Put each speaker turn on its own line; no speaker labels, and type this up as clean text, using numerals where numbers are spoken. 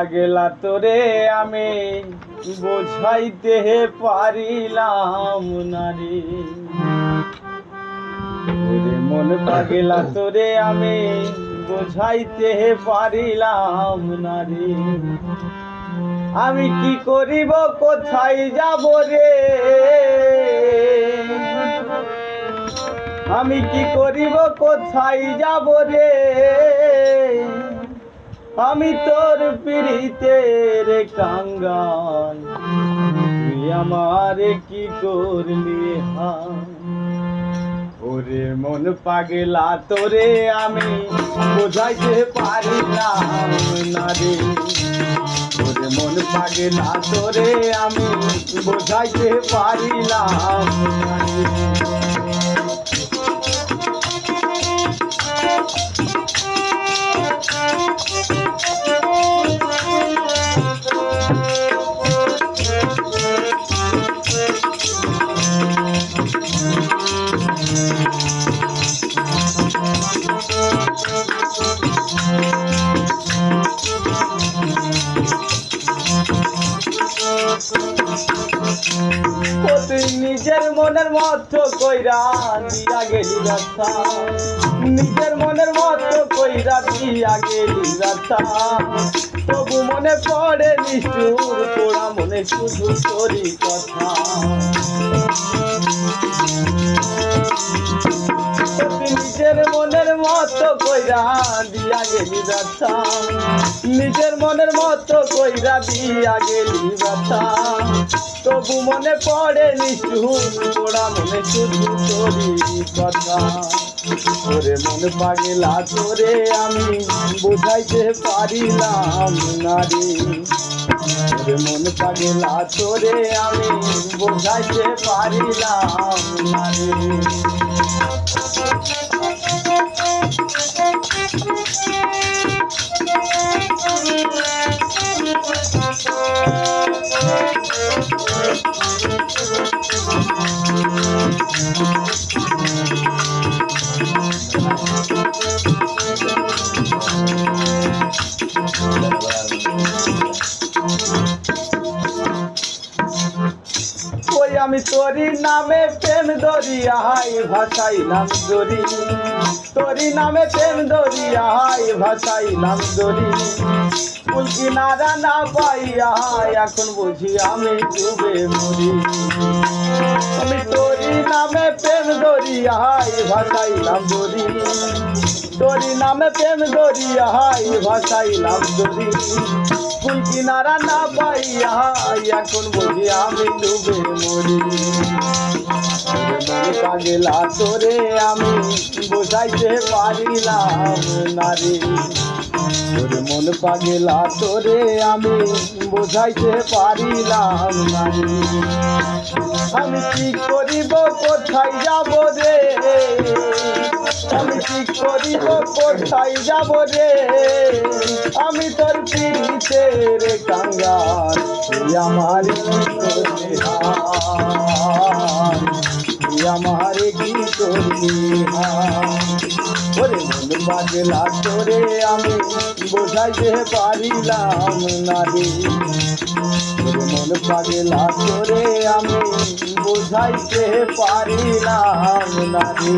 পাগলা তোরে আমি বোঝাইতে পারিলাম না রে। ওরে মন পাগলা তোরে আমি বোঝাইতে পারিলাম না রে। আমি কি করিব কোথায় যাব রে, আমি কি করিব কোথায় যাব রে। আমি তোর পিরিতের কাঙ্গাল, তুই আমারে কি করলি হাল। ওরে মন পাগলা তোরে আমি বোঝাইতে পারিলাম না রে। ওরে মন পাগলা তোরে আমি বোঝাইতে পারিলাম না রে। তুই নিজের মনের মতো কইরা দিয়া গেলি রাস্তা, নিজের মনের মতো কইরা দিয়া গেলি রাস্তা। তবু মনে পড়ে নিষ্ঠুর তোরা মনে শুধু তোরই কথা। নিজের মনের মতো কইরা দিয়া গেলি রাস্তা, নিজের মনের মতো কইরা দিয়া গেলি রাস্তা। তবু মনে পড়ে নিষ্ঠুর তোরা মনে শুধু তোরই কথা। ওরে মন পাগলা তোরে আমি বুঝাইতে পারিলাম না রে। ওরে মন পাগলা তোরে আমি বুঝাইতে পারিলাম না রে। ওই আমি তোরি নামে প্রেম দরিয়ায় ভাসাইলাম দরি, তোরি নামে প্রেম দরিয়ায় ভাসাইলাম দরি। কুল কিনারা না পাইয়া এখন বুঝি আমি ডুবে মরি। আমি তোরি নামে প্রেম দরিয়ায় ভাসাইলাম দরি, তোরি নামে প্রেম দরিয়ায় ভাসাইলাম দরি। কুল কিনারা না পাইয়া এখন বুঝি আমি ডুবে মরি। মন পাগলা তোরে আমি বোঝাইতে পারিলাম না রে। তোর মন পাগলা তোরে আমি বোঝাইতে পারিলাম না রে। আমি কি করিব কোথায় যাব রে, আমি কি করিব কোথায় যাব রে। আমি তোর পিরিতের কাঙ্গাল, তুই আমার কি করলি হাল, তুই আমার কি করলি হাল। ওরে মন পাগলা তোরে আমি বোঝাইতে পারিলাম না রে। ওরে মন পাগলা তোরে আমি বোঝাইতে পারিলাম না রে।